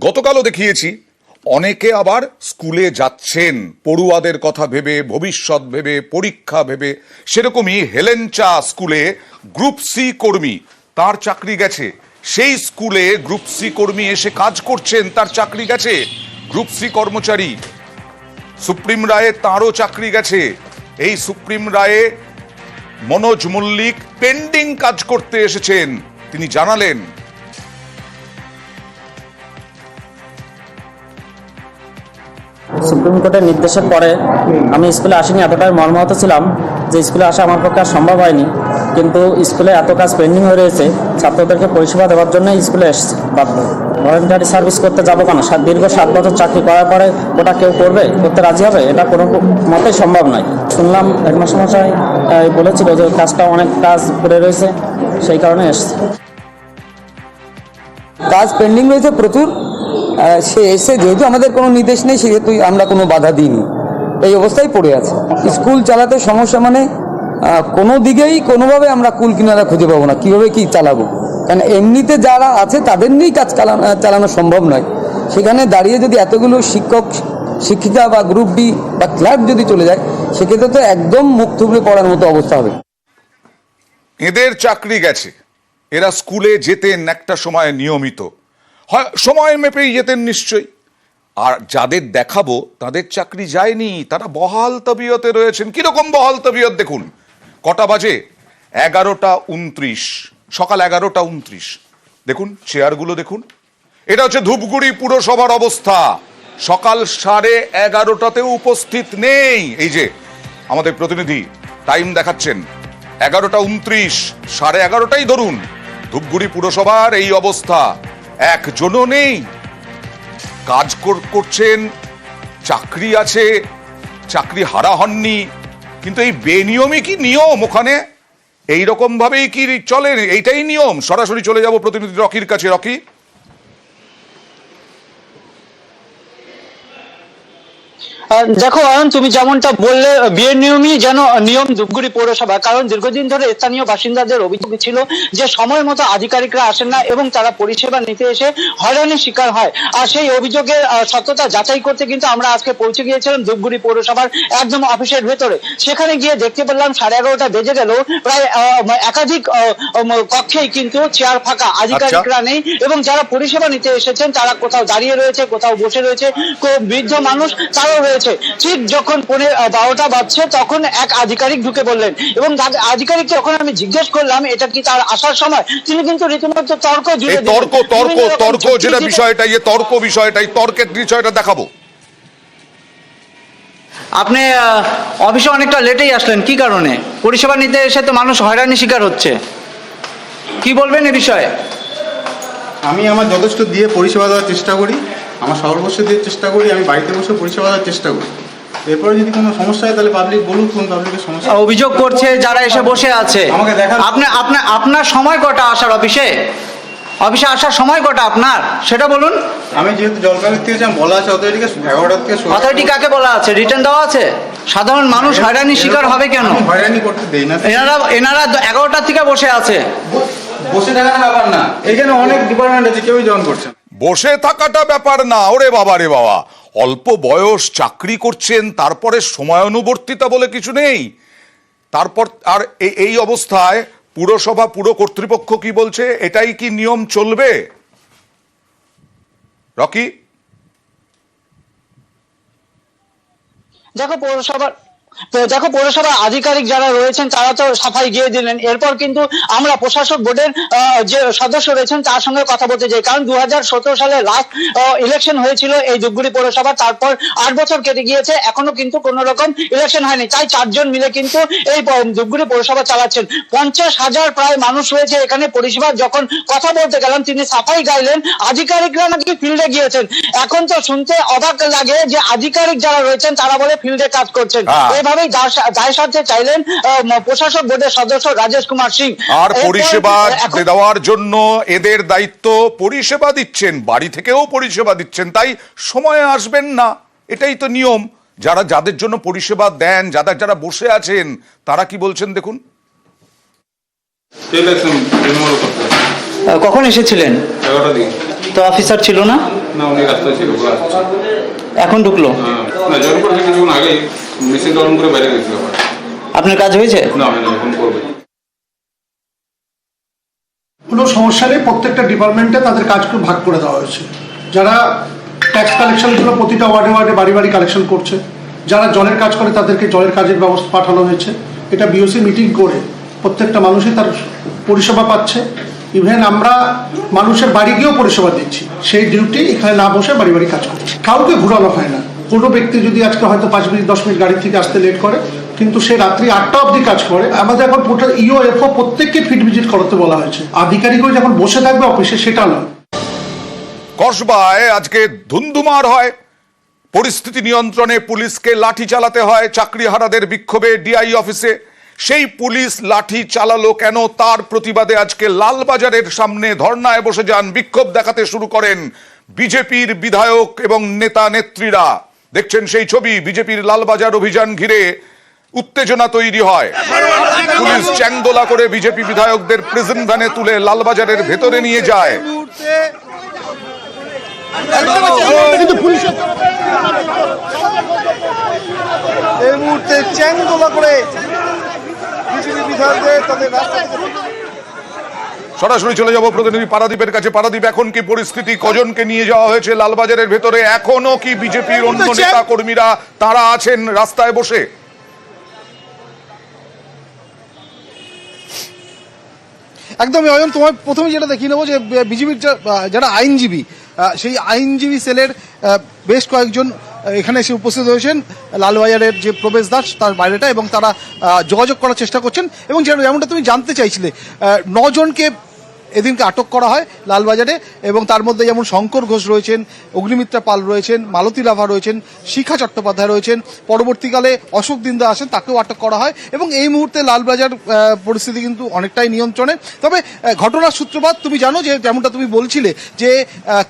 গতকালও দেখিয়েছি, অনেকে আবার স্কুলে যাচ্ছেন পড়ুয়াদের কথা ভেবে, ভবিষ্যৎ ভেবে, পরীক্ষা ভেবে। সেরকমই হেলেঞ্চা স্কুলে গ্রুপ সি কর্মী, তার চাকরি গেছে। সেই স্কুলে গ্রুপ সি কর্মী এসে কাজ করছেন, তার চাকরি গেছে। গ্রুপ সি কর্মচারী, সুপ্রিম রায়ে তাঁরও চাকরি গেছে। এই সুপ্রিম রায়ে মনোজ মল্লিক পেন্ডিং কাজ করতে এসেছেন, তিনি জানালেন। সুপ্রিম কোর্টের নির্দেশের পরে আমি স্কুলে আসিনি, এতটাই মর্মাহত ছিলাম যে স্কুলে আসা আমার পক্ষে আর সম্ভব হয়নি। কিন্তু স্কুলে এত কাজ পেন্ডিং হয়ে রয়েছে, ছাত্রদেরকে পরিষেবা দেওয়ার জন্য স্কুলে এসেছি। বাধ্য ভলেন্টারি সার্ভিস করতে যাবো কেন? দীর্ঘ 7 বছর চাকরি করার পরে ওটা কেউ করতে রাজি হবে? এটা কোনো মতেই সম্ভব নয়। শুনলাম হেডমাস্টারমশাই বলেছিল যে কাজটা অনেক কাজ পড়ে রয়েছে, সেই কারণে এসেছি। কাজ পেন্ডিং রয়েছে প্রচুর। সে এসে যেহেতু আমাদের কোনো নির্দেশ নেই, সেহেতু আমরা কোনো বাধা দিইনি, এই অবস্থায় পড়ে আছে। স্কুল চালাতে সমস্যা মানে কোনো দিকেই কোনোভাবে আমরা কুল কিনারা খুঁজে পাবো না, কীভাবে কি চালাবো। কারণ এমনিতে যারা আছে তাদের নিয়েই কাজ চালানো সম্ভব নয়। সেখানে দাঁড়িয়ে যদি এতগুলো শিক্ষক শিক্ষিকা বা গ্রুপ ডি বা ক্লার্ক যদি চলে যায়, সেক্ষেত্রে তো একদম মুখ থুবড়ে পড়ার মতো অবস্থা হবে। এদের চাকরি গেছে, এরা স্কুলে যেতেন একটা সময় নিয়মিত, হয় সময় মেপেই যেতেন নিশ্চয়ই। আর যাদের দেখাবো তাদের চাকরি যায়নি, তারা বহাল তবিয়তে রয়েছেন। কিরকম বহাল তবিয়ত দেখুন, কটা বাজে? 11:29, সকাল 11:29। দেখুন চেয়ারগুলো দেখুন, এটা হচ্ছে ধূপগুড়ি পুরসভার অবস্থা। সকাল 11:30তেও উপস্থিত নেই। এই যে আমাদের প্রতিনিধি টাইম দেখাচ্ছেন 11:29, 11:30টাই ধরুন, ধূপগুড়ি পুরসভার এই অবস্থা। একজনও নেই, কাজ করছেন, চাকরি আছে, চাকরি হারা হননি। কিন্তু এই বেনিয়মই কি নিয়ম ওখানে? এইরকম ভাবেই কি চলে? এইটাই নিয়ম? সরাসরি চলে যাব প্রতিনিধি রকির কাছে। রকি, দেখো অয়ন, তুমি যেমনটা বললে, বিয়ের নিয়মই যেন নিয়ম ধূপগুড়ি পৌরসভা। কারণ দীর্ঘদিন ধরে স্থানীয় বাসিন্দাদের অভিযোগ ছিল যে সময় মতো আধিকারিকরা আসেন না এবং তারা পরিষেবা নিতে এসে হয়রানির শিকার হয়। আর সেই অভিযোগের সত্যতা যাচাই করতে কিন্তু আমরা আজকে পৌঁছে গিয়েছিলাম ধূপগুড়ি পৌরসভার একদম অফিসের ভেতরে। সেখানে গিয়ে দেখতে পেলাম 11:30টা বেজে গেল, প্রায় একাধিক কক্ষেই কিন্তু চেয়ার ফাঁকা, আধিকারিকরা নেই এবং যারা পরিষেবা নিতে এসেছেন তারা কোথাও দাঁড়িয়ে রয়েছে, কোথাও বসে রয়েছে, বৃদ্ধ মানুষ তারাও রয়েছে। ঠিক যখন 12টা বাজছে তখন এক আধিকারিক ঢুকে বললেন এবং আধিকারিককে যখন আমি জিজ্ঞেস করলাম এটা কি তার আসার সময়, তিনি কিন্তু রীতিমতো তর্ক জুড়ে দিলেন। তর্ক যেটা বিষয়টাই, তর্ক বিষয়টাই, তর্কের বিষয়টা দেখাবো। আপনি অফিসে অনেকটা লেটেই আসলেন, কি কারণে? পরিষেবা নিতে এসে তো মানুষ হয়রানির শিকার হচ্ছে, কি বলবেন এ বিষয়ে? আমি আমার যথেষ্ট দিয়ে পরিষেবা দেওয়ার চেষ্টা করি, আমার সর্বস্ব দিয়ে চেষ্টা করি, আমি বাড়িতে বসে পরিষেবা দেওয়ার চেষ্টা করি। এরপরে যদি কোনো সমস্যা হয় তাহলে পাবলিক বলুক কোন পাবলিকের সমস্যা। অভিযোগ করছে যারা এসে বসে আছে, আমাকে দেখান। আপনার সময় কটা আসার? অফিসে আসার সময় কটা আপনার সেটা বলুন। আমি যেহেতু জলপাইগুড়ি থেকে বলা আছে অথরিটিকে 11টা থেকে। অথরিটি কাকে বলা আছে? রিটার্ন দেওয়া আছে? সাধারণ মানুষ হয়রানির শিকার হবে কেন? হয়রানি করতে দেই না। এনারা 11টা থেকে বসে আছে। বসে থাকার ব্যাপার না, এখানে অনেক ডিপার্টমেন্ট আছে, কেউই জয়েন করছে। বসে থাকাটা ব্যাপার না। ওরে বাবা রে বাবা, অল্প বয়স, চাকরি করছেন, তারপরে সময়ানুবর্তিতা বলে কিছু নেই। তারপর আর এই অবস্থায় পুরসভা, পুর কর্তৃপক্ষ কি বলছে? এটাই কি নিয়ম চলবে? রকি, দেখো পৌরসভার আধিকারিক যারা রয়েছেন তারা তো সাফাই গিয়ে দিলেন। এরপর কিন্তু আমরা প্রশাসক বোর্ডের যে সদস্য রয়েছেন তার সঙ্গে কথা বলতে যাই, কারণ 2017 সালে লাস্ট ইলেকশন হয়েছিল এই ধূপগুড়ি পৌরসভা। তারপর 8 বছর কেটে গিয়েছে, এখনো কিন্তু কোনো রকম ইলেকশন হয়নি। তাই 4 জন মিলে কিন্তু এই ধূপগুড়ি পৌরসভা চালাচ্ছেন। 50,000 প্রায় মানুষ রয়েছে এখানে। পরিষেবা যখন কথা বলতে গেলাম তিনি সাফাই গাইলেন আধিকারিকরা নাকি ফিল্ডে গিয়েছেন। এখন তো শুনতে অবাক লাগে যে আধিকারিক যারা রয়েছেন তারা বলে ফিল্ডে কাজ করছেন। এভাবেই দায় সারতে চাইলেন প্রশাসক বোর্ডের সদস্য রাজেশ কুমার সিং। আর পরিষেবা দেওয়ার জন্য এদের দায়িত্ব, পরিষেবা দিচ্ছেন, বাড়ি থেকেও পরিষেবা দিচ্ছেন, তাই সময়ে আসবেন না, এটাই তো নিয়ম। যাদের জন্য পরিষেবা দেন, যারা বসে আছেন, তারা কি বলছেন দেখুন। কখন এসেছিলেন? 11টা দিকে। তো তো অফিসার ছিল না, না উনি রাস্তায় ছিল, ওরা আসছে। এখন ঢুকলো? না জয়েন করেছে কিছুক্ষণ আগে, মেশিন অন করে বাইরে গেছিল। আপনার কাজ হয়েছে? না হয় না, এখন করবে। কোনো সমস্যা নেই, প্রত্যেকটা ডিপার্টমেন্টে তাদের কাজগুলো ভাগ করে দেওয়া হয়েছে। যারা ট্যাক্স কালেকশনগুলো প্রতিটা ওয়ার্ডে ওয়ার্ডে বাড়ি বাড়ি কালেকশন করছে, যারা জলের কাজ করে তাদেরকে জলের কাজের ব্যবস্থা পাঠানো হয়েছে। এটা বিওসি মিটিং করে প্রত্যেকটা মানুষই তার পরিষেবা পাচ্ছে। ইভেন আমরা মানুষের বাড়ি গিয়েও পরিষেবা দিচ্ছি, সেই ডিউটি এখানে না বসে বাড়ি বাড়ি কাজ করছি। কাউকে ঘুরানো হয় না। কোনো ব্যক্তি যদি আজকে হয়তো 5 মিনিট 10 মিনিট গাড়ি থেকে আসতে লেট করে, কিন্তু সে রাত্রি 8টা অবধি কাজ করে। আমাদের এখন টোটাল ইও এফও প্রত্যেককে ফিল্ড ভিজিট করতে বলা হয়েছে। আধিকারিকও যখন বসে থাকবে অফিসে সেটা নয়। কসবায় আজকে ধুন্ধুমার হয়, পরিস্থিতি নিয়ন্ত্রণে পুলিশকে লাঠি চালাতে হয় চাকরিহারাদের বিক্ষোভে ডিআই অফিসে। সেই পুলিশ লাঠি চালালো কেন, তার প্রতিবাদে আজকে লালবাজারের সামনে ধর্নায় বসে যান, বিক্ষোভ দেখাতে শুরু করেন বিজেপির বিধায়ক এবং নেতা নেত্রীরা। দেখছেন সেই ছবি। বিজেপির লালবাজার অভিযান ঘিরে উত্তেজনা তৈরি হয়। পুলিশ চ্যাংদোলা করে বিজেপি বিধায়কদের প্রিজন ভ্যানে তুলে লালবাজারের ভেতরে নিয়ে যায়। এই মুহূর্তে চ্যাংদোলা করে বিজেপি বিধায়কদের তাদের রাস্তা থেকে সরাসরি চলে যাব প্রতিনিধি পারাদীপের কাছে। পারাদীপ, এখন কি পরিস্থিতি? কজনকে নিয়ে যাওয়া হয়েছে লালবাজারের ভেতরে? এখনো কি বিজেপির অন্য নেতা কর্মীরা তারা আছেন রাস্তায় বসে? একদমই অয়ন, তোমার প্রথমে যেটা দেখিয়ে নেবো যে বিজেপির যারা আইনজীবী, সেই আইনজীবী সেলের বেশ কয়েকজন এখানে এসে উপস্থিত হয়েছেন লালবাজারের যে প্রবেশদ্বার তার বাইরেটা, এবং তারা যোগাযোগ করার চেষ্টা করছেন। এবং যেমনটা তুমি জানতে চাইছিলে, 9 জনকে এদিনকে আটক করা হয় লালবাজারে, এবং তার মধ্যে যেমন শঙ্কর ঘোষ রয়েছেন, অগ্নিমিত্রা পাল রয়েছেন, মালতী লাভা রয়েছেন, শিখা চট্টোপাধ্যায় রয়েছেন। পরবর্তীকালে অশোক দিন্দা আসেন, তাকেও আটক করা হয়। এবং এই মুহূর্তে লালবাজার পরিস্থিতি কিন্তু অনেকটাই নিয়ন্ত্রণে। তবে ঘটনার সূত্রপাত তুমি জানো, যে যেমনটা তুমি বলছিলে যে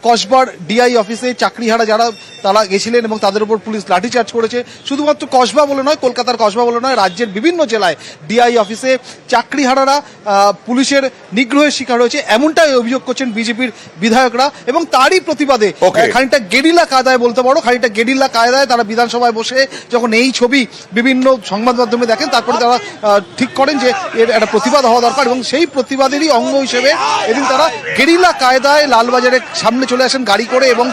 কসবার ডিআই অফিসে চাকরিহারা যারা তারা গেছিলেন এবং তাদের উপর পুলিশ লাঠিচার্জ করেছে। শুধুমাত্র কসবা বলে নয়, কলকাতার কসবা বলে নয়, রাজ্যের বিভিন্ন জেলায় ডিআই অফিসে চাকরিহারারা পুলিশের নিগ্রহের শিকার হয়েছে, এমনটাই অভিযোগ করছেন বিজেপির বিধায়করা। এবং তারই প্রতিবাদে খানিকটা গেরিলা কায়দায় বলতে পারো, খানিকটা গেরিলা কায়দায় তারা বিধানসভায় বসে যখন এই ছবি বিভিন্ন সংবাদ মাধ্যমে দেখেন, তারপরে তারা ঠিক করেন যে এর একটা প্রতিবাদ হওয়া দরকার। এবং সেই প্রতিবাদেরই অঙ্গ হিসেবে এদিন তারা গেরিলা কায়দায় লালবাজারের সামনে চলে আসেন গাড়ি করে, এবং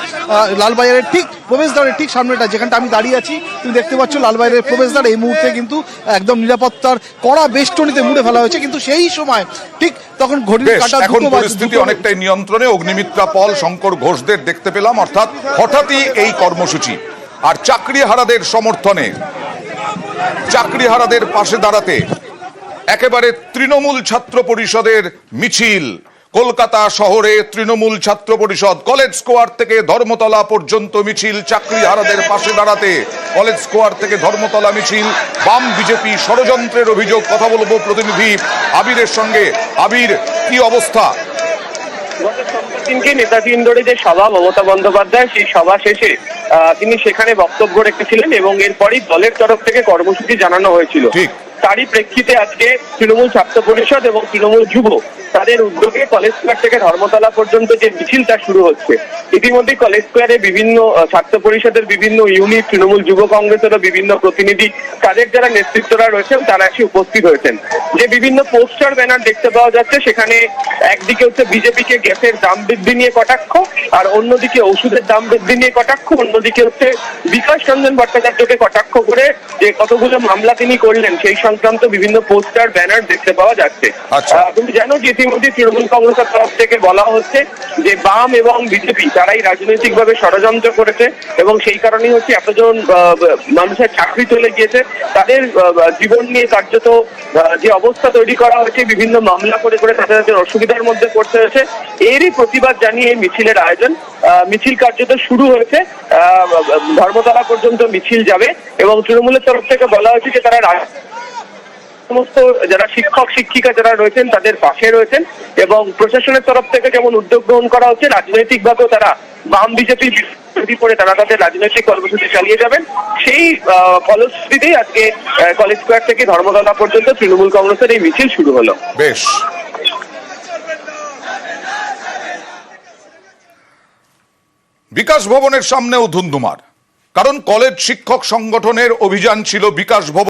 লালবাজারের ঠিক প্রবেশদ্বারের ঠিক সামনেটা যেখানটা আমি দাঁড়িয়ে আছি তুমি দেখতে পাচ্ছ, লালবাজারের প্রবেশদ্বার এই মুহূর্তে কিন্তু একদম নিরাপত্তার কড়া বেষ্টনীতে মুড়ে ফেলা হয়েছে। কিন্তু সেই সময় ঠিক তখন ঘড়ির কাঁটা এখন পরিস্থিতি অনেকটাই নিয়ন্ত্রণে। অগ্নিমিত্রা পল, শঙ্কর ঘোষদের দেখতে পেলাম। অর্থাৎ হঠাৎই এই কর্মসূচি, আর চাকরিহারাদের সমর্থনে, চাকরিহারাদের পাশে দাঁড়াতে একেবারে তৃণমূল ছাত্র পরিষদের মিছিল। কলকাতা শহরে তৃণমূল ছাত্র পরিষদ কলেজ স্কোয়ার থেকে ধর্মতলা পর্যন্ত মিছিল চাকরিহারাদের পাশে দাঁড়াতে। কলেজ স্কোয়ার থেকে ধর্মতলা মিছিল। বাম বিজেপি ষড়যন্ত্রের অভিযোগ। কথা বলবো প্রতিনিধি আবিরের সঙ্গে। আবির, কি অবস্থা? দিনকে নেতাজি ইন্দোরে যে সভা মমতা বন্দ্যোপাধ্যায়, সেই সভা শেষে তিনি সেখানে বক্তব্য রেখেছিলেন এবং এরপরই দলের তরফ থেকে কর্মসূচি জানানো হয়েছিল। তারই প্রেক্ষিতে আজকে তৃণমূল ছাত্র পরিষদ এবং তৃণমূল যুব তাদের উদ্যোগে কলেজ স্কোয়ার থেকে ধর্মতলা পর্যন্ত যে মিছিলটা শুরু হচ্ছে, ইতিমধ্যে কলেজ স্কোয়ারে বিভিন্ন ছাত্র পরিষদের বিভিন্ন ইউনিট, তৃণমূল যুব কংগ্রেসেরও বিভিন্ন প্রতিনিধি, তাদের যারা নেতৃত্বরা রয়েছেন তারা এসে উপস্থিত হয়েছেন। যে বিভিন্ন পোস্টার ব্যানার দেখতে পাওয়া যাচ্ছে, সেখানে একদিকে হচ্ছে বিজেপিকে গ্যাসের দাম বৃদ্ধি নিয়ে কটাক্ষ, আর অন্যদিকে ওষুধের দাম বৃদ্ধি নিয়ে কটাক্ষ, অন্যদিকে হচ্ছে বিকাশ রঞ্জন ভট্টাচার্যকে কটাক্ষ করে যে কতগুলো মামলা তিনি করলেন সেই সংক্রান্ত বিভিন্ন পোস্টার ব্যানার দেখতে পাওয়া যাচ্ছে। তুমি জানো যে ইতিমধ্যে তৃণমূল কংগ্রেসের তরফ থেকে বলা হচ্ছে যে বাম এবং বিজেপি তারাই রাজনৈতিকভাবে ষড়যন্ত্র করেছে, এবং সেই কারণেই হচ্ছে এতজন মানুষের চাকরি চলে গিয়েছে, তাদের জীবন নিয়ে কার্যত যে অবস্থা তৈরি করা হয়েছে, বিভিন্ন মামলা করে করে তাদের অসুবিধার মধ্যে পড়তে হয়েছে। এরই প্রতিবাদ জানিয়ে এই মিছিলের আয়োজন। মিছিল কার্যত শুরু হয়েছে, ধর্মতলা পর্যন্ত মিছিল যাবে, এবং তৃণমূলের তরফ থেকে বলা হয়েছে যে তারা সমস্ত যারা শিক্ষক শিক্ষিকা যারা রয়েছেন তাদের পাশে রয়েছেন, এবং প্রশাসনের তরফ থেকে যেমন উদ্যোগ গ্রহণ করা হচ্ছে, রাজনৈতিক ভাবেও তারা বাম বিজেপি বিরোধী করে তারা তাদের রাজনৈতিক কর্মসূচি চালিয়ে যাবেন। সেই ফলশ্রুতিতেই আজকে কলেজ স্কোয়ার থেকে ধর্মতলা পর্যন্ত তৃণমূল কংগ্রেসের এই মিছিল শুরু হলো। বেশ, বিকাশ ভবনের সামনেও ধুন্ধুমার, কারণ কলেজ শিক্ষক সংগঠনের অভিযান ছিল বিকাশ ভবন